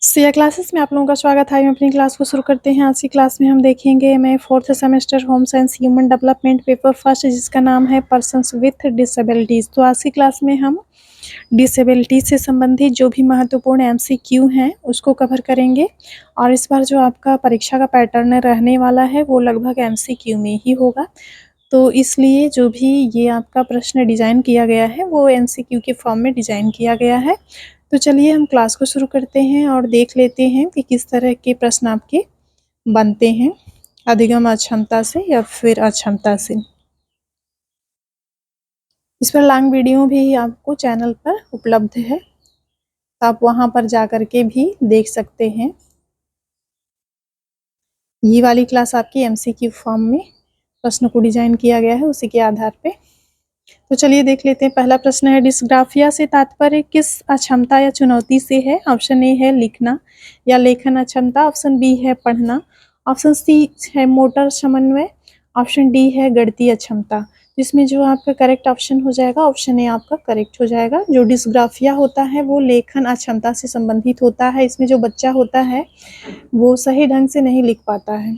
Siya classes में आप लोगों का स्वागत है। हम अपनी क्लास को शुरू करते हैं। आज की क्लास में हम देखेंगे मैं 4th semester home science human development paper first, जिसका नाम है पर्सन्स विथ डिसेबिलिटीज़। तो आज की क्लास में हम डिसेबिलिटी से संबंधित जो भी महत्वपूर्ण एमसीक्यू हैं उसको कवर करेंगे। और इस बार जो आपका परीक्षा का पैटर्न रहने वाला है वो लगभग एमसीक्यू में ही होगा। तो इसलिए जो भी ये आपका प्रश्न डिज़ाइन किया गया है वो एमसीक्यू के फॉर्म में डिज़ाइन किया गया है। तो चलिए हम क्लास को शुरू करते हैं और देख लेते हैं कि किस तरह के प्रश्न आपके बनते हैं अधिगम अक्षमता से या फिर अक्षमता से। इस पर लॉन्ग वीडियो भी आपको चैनल पर उपलब्ध है, तो आप वहाँ पर जा कर के भी देख सकते हैं। ये वाली क्लास आपकी एमसीक्यू फॉर्म में प्रश्न को डिजाइन किया गया है, उसी के आधार पे। तो चलिए देख लेते हैं। पहला प्रश्न है, डिस्ग्राफिया से तात्पर्य किस अक्षमता या चुनौती से है? ऑप्शन ए है लिखना या लेखन अक्षमता, ऑप्शन बी है पढ़ना, ऑप्शन सी है मोटर समन्वय, ऑप्शन डी है गणितीय अक्षमता। इसमें जो आपका करेक्ट ऑप्शन हो जाएगा ऑप्शन ए आपका करेक्ट हो जाएगा। जो डिस्ग्राफिया होता है वो लेखन अक्षमता से संबंधित होता है। इसमें जो बच्चा होता है वो सही ढंग से नहीं लिख पाता है,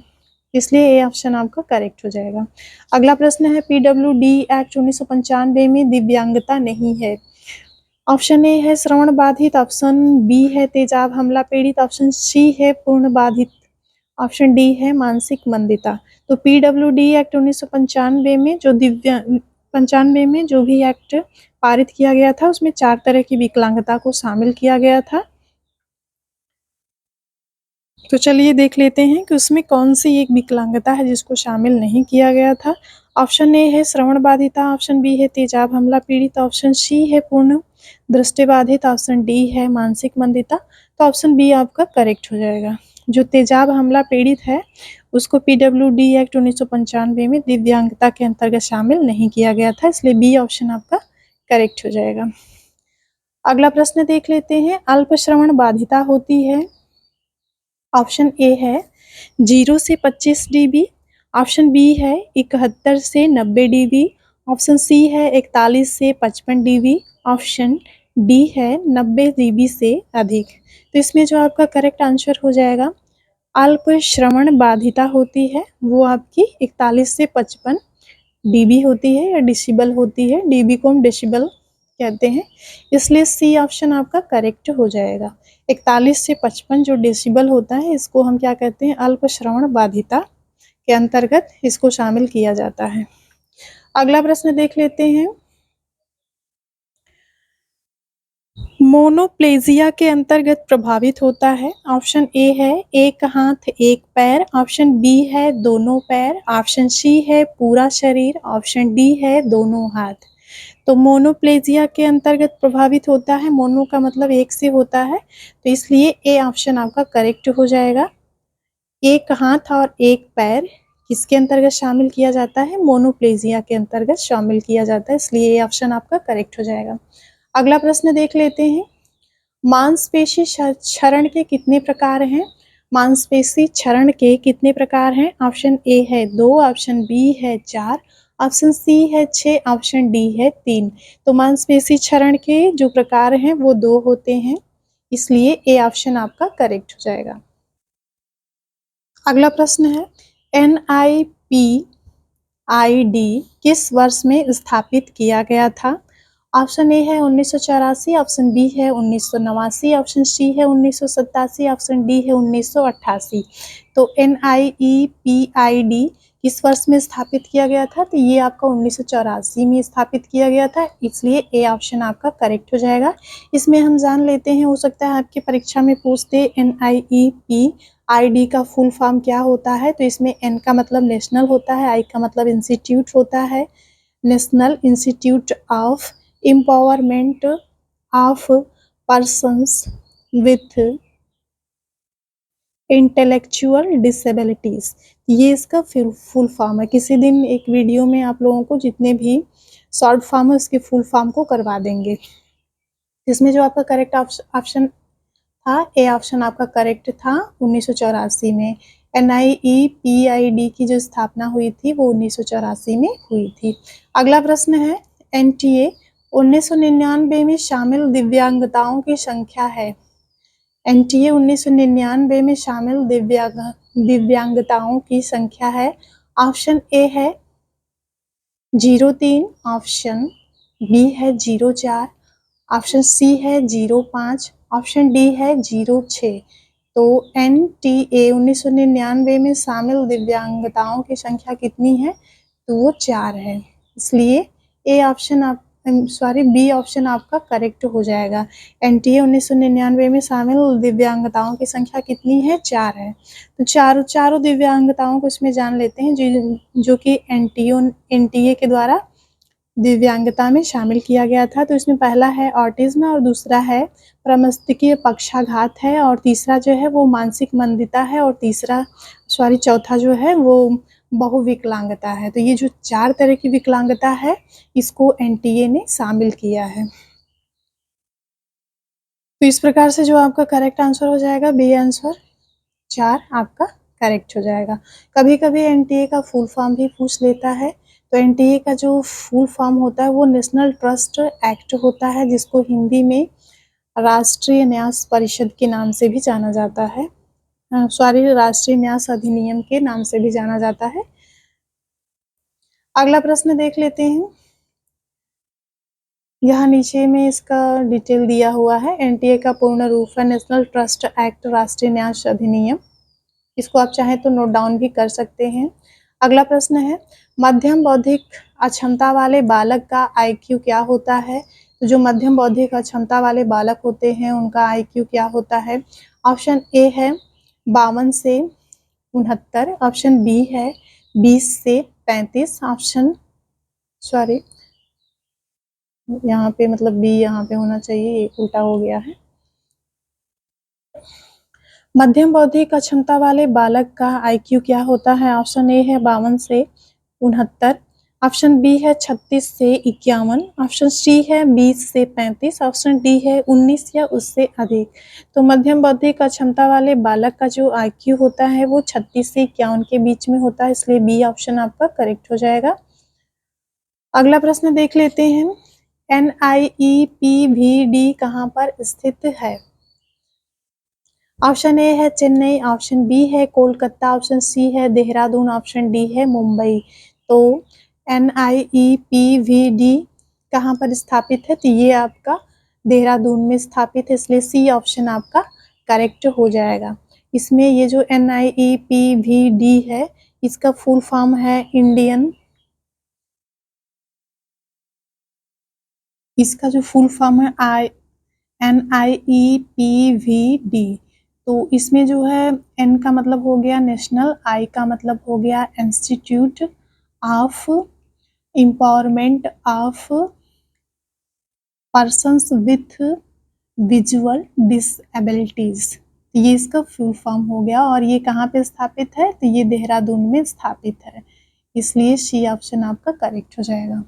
इसलिए ये ऑप्शन आपका करेक्ट हो जाएगा। अगला प्रश्न है, पीडब्ल्यूडी एक्ट 1995 में दिव्यांगता नहीं है। ऑप्शन ए है श्रवण बाधित, ऑप्शन बी है तेजाब हमला पीड़ित, ऑप्शन सी है पूर्ण बाधित, ऑप्शन डी है मानसिक मंदिता। तो पीडब्ल्यूडी एक्ट 1995 में जो 95 में जो भी एक्ट पारित किया गया था उसमें 4 तरह की विकलांगता को शामिल किया गया था। तो चलिए देख लेते हैं कि उसमें कौन सी एक विकलांगता है जिसको शामिल नहीं किया गया था। ऑप्शन ए है श्रवण बाधिता, ऑप्शन बी है तेजाब हमला पीड़ित, ऑप्शन सी है पूर्ण दृष्टि बाधित, ऑप्शन डी है मानसिक मंदिता। तो ऑप्शन बी आपका करेक्ट हो जाएगा। जो तेजाब हमला पीड़ित है उसको पीडब्ल्यूडी एक्ट 1995 में दिव्यांगता के अंतर्गत शामिल नहीं किया गया था, इसलिए बी ऑप्शन आपका करेक्ट हो जाएगा। अगला प्रश्न देख लेते हैं, अल्प श्रवण बाधिता होती है। ऑप्शन ए है 0 से 25 dB, ऑप्शन बी है 71 से 90 dB, ऑप्शन सी है 41 से 55 dB, ऑप्शन डी है 90 dB से अधिक। तो इसमें जो आपका करेक्ट आंसर हो जाएगा, अल्प श्रवण बाधिता होती है वो आपकी 41 से 55 dB होती है या डेसिबल होती है। dB को हम डेसिबल कहते हैं, इसलिए सी ऑप्शन आपका करेक्ट हो जाएगा। 41 से 55 जो डेसिबल होता है इसको हम क्या कहते हैं, अल्प श्रवण बाधिता के अंतर्गत इसको शामिल किया जाता है। अगला प्रश्न देख लेते हैं, मोनोप्लेजिया के अंतर्गत प्रभावित होता है। ऑप्शन ए है एक हाथ एक पैर, ऑप्शन बी है दोनों पैर, ऑप्शन सी है पूरा शरीर, ऑप्शन डी है दोनों हाथ। तो मोनोप्लेजिया के अंतर्गत प्रभावित होता है, मोनो का मतलब एक से होता है, तो इसलिए ए ऑप्शन आपका करेक्ट हो जाएगा। एक हाथ और एक पैर किसके अंतर्गत शामिल किया जाता है? मोनोप्लेजिया के अंतर्गत शामिल किया जाता है, इसलिए ये ऑप्शन आपका करेक्ट हो जाएगा। अगला प्रश्न देख लेते हैं, मांसपेशी क्षरण के कितने प्रकार हैं? मांसपेशी क्षरण के कितने प्रकार हैं? ऑप्शन ए है 2, ऑप्शन बी है 4, ऑप्शन सी है 6, ऑप्शन डी है 3। तो मांसपेशी क्षरण के जो प्रकार हैं वो 2 होते हैं, इसलिए ए ऑप्शन आपका करेक्ट हो जाएगा। अगला प्रश्न है, NIPID किस वर्ष में स्थापित किया गया था? ऑप्शन ए है 1984, ऑप्शन बी है 1989, ऑप्शन सी है 1987, ऑप्शन डी है 1988। तो NIPID किस वर्ष में स्थापित किया गया था? तो ये आपका 1984 में स्थापित किया गया था, इसलिए ए ऑप्शन आपका करेक्ट हो जाएगा। इसमें हम जान लेते हैं, हो सकता है आपकी परीक्षा में पूछते NIPID का फुल फॉर्म क्या होता है। तो इसमें एन का मतलब नेशनल होता है, आई का मतलब इंस्टीट्यूट होता है, national institute of empowerment of persons with intellectual disabilities, ये इसका फुल फॉर्म है। किसी दिन एक वीडियो में आप लोगों को जितने भी शॉर्ट फॉर्म है उसके फुल फॉर्म को करवा देंगे। इसमें जो आपका करेक्ट ऑप्शन था, ए ऑप्शन आपका करेक्ट था 1984 में। NIPID की जो स्थापना हुई थी वो 1984 में हुई थी। अगला प्रश्न है, NTA 1999 में शामिल दिव्यांगताओं की संख्या है। एनटीए 1999 में शामिल दिव्यांगताओं की संख्या है। ऑप्शन ए है 03, ऑप्शन बी है 04, ऑप्शन सी है 05, ऑप्शन डी है 06। तो एनटीए 1999 में शामिल दिव्यांगताओं की संख्या कितनी है? तो वो 4 है। इसलिए ए ऑप्शन आप बी ऑप्शन आपका करेक्ट हो जाएगा। एनटीए 1999 में शामिल दिव्यांगताओं की संख्या कितनी है? 4 है। तो चारों दिव्यांगताओं को इसमें जान लेते हैं जो कि एनटीए के द्वारा दिव्यांगता में शामिल किया गया था। तो इसमें पहला है ऑटिज्म और दूसरा है प्रमस्तिष्कीय पक्षाघात है और तीसरा जो है वो मानसिक मंदिता है और चौथा जो है वो बहुविकलांगता है। तो ये जो 4 तरह की विकलांगता है इसको एनटीए ने शामिल किया है। तो इस प्रकार से जो आपका करेक्ट आंसर हो जाएगा बी आंसर 4 आपका करेक्ट हो जाएगा। कभी-कभी एनटीए का फुल फॉर्म भी पूछ लेता है। तो एनटीए का जो फुल फॉर्म होता है वो नेशनल ट्रस्ट एक्ट होता है, जिसको हिंदी में राष्ट्रीय न्यास परिषद के नाम से भी जाना जाता है। राष्ट्रीय न्यास अधिनियम के नाम से भी जाना जाता है। अगला प्रश्न देख लेते हैं। यहाँ नीचे में इसका डिटेल दिया हुआ है। एनटीए का पूर्ण रूप है नेशनल ट्रस्ट एक्ट, राष्ट्रीय न्यास अधिनियम। इसको आप चाहें तो नोट डाउन भी कर सकते हैं। अगला प्रश्न है, मध्यम बौद्धिक अक्षमता वाले बालक का आईक्यू क्या होता है? तो जो मध्यम बौद्धिक अक्षमता वाले बालक होते हैं उनका आईक्यू क्या होता है? ऑप्शन ए है 52 से 69, ऑप्शन बी है 20 से 35, यहाँ पे मतलब बी यहाँ पे होना चाहिए, ये उल्टा हो गया है। मध्यम बौद्धिक अक्षमता वाले बालक का आईक्यू क्या होता है? ऑप्शन ए है 52 से 69, ऑप्शन बी है 36 से 51, ऑप्शन सी है 20 से 35, ऑप्शन डी है 19 या उससे अधिक। तो मध्यम बौद्धिक अक्षमता वाले बालक का जो आईक्यू होता है वो 36 से 51 के बीच में होता है, इसलिए बी ऑप्शन आपका करेक्ट हो जाएगा। अगला प्रश्न देख लेते हैं। NIEPVD कहाँ पर स्थित है? ऑप्शन ए है चेन्नई, ऑप्शन बी है कोलकाता, ऑप्शन सी है देहरादून, ऑप्शन डी है मुंबई। तो NIEPVD कहाँ पर स्थापित है? तो ये आपका देहरादून में स्थापित है, इसलिए सी ऑप्शन आपका करेक्ट हो जाएगा। इसमें ये जो NIEPVD है इसका फुल फॉर्म है इसका जो फुल फॉर्म है NIEPVD। तो इसमें जो है एन का मतलब हो गया नेशनल, आई का मतलब हो गया institute of empowerment of persons with visual डिसएबिलिटीज। ये इसका फुल फॉर्म हो गया और ये कहाँ पे स्थापित है? तो ये देहरादून में स्थापित है, इसलिए सी ऑप्शन आपका करेक्ट हो जाएगा।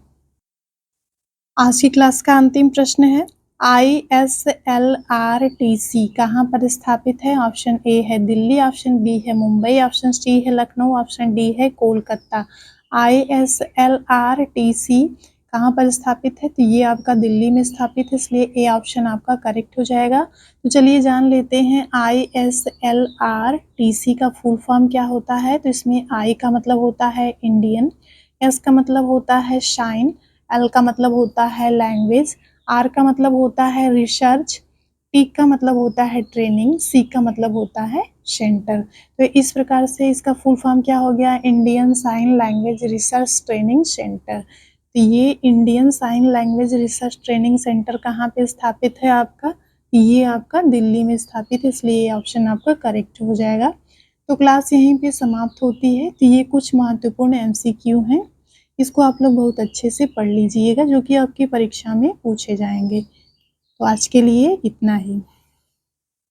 आज की क्लास का अंतिम प्रश्न है, ISLRTC कहाँ पर स्थापित है? ऑप्शन ए है दिल्ली, ऑप्शन बी है मुंबई, ऑप्शन सी है लखनऊ, ऑप्शन डी है कोलकाता। ISLRTC कहाँ पर स्थापित है? तो ये आपका दिल्ली में स्थापित है, इसलिए ए ऑप्शन आपका करेक्ट हो जाएगा। तो चलिए जान लेते हैं ISLRTC का फुल फॉर्म क्या होता है। तो इसमें आई का मतलब होता है इंडियन, एस का मतलब होता है शाइन, एल का मतलब होता है लैंग्वेज, आर का मतलब होता है रिसर्च, टी का मतलब होता है ट्रेनिंग, सी का मतलब होता है सेंटर। तो इस प्रकार से इसका फुल फॉर्म क्या हो गया? Indian sign language research training centre. तो ये Indian sign language research training centre कहाँ पे स्थापित है आपका? ये आपका दिल्ली में स्थापित है, इसलिए ये ऑप्शन आपका करेक्ट हो जाएगा। तो क्लास यहीं पे समाप्त होती है। तो ये कुछ महत्वपूर्ण MCQ हैं, इसको आप लोग बहुत अच्छे से पढ़ लीजिएगा, जो कि आपकी परीक्षा में पूछे जाएंगे। तो आज के लिए इतना ही।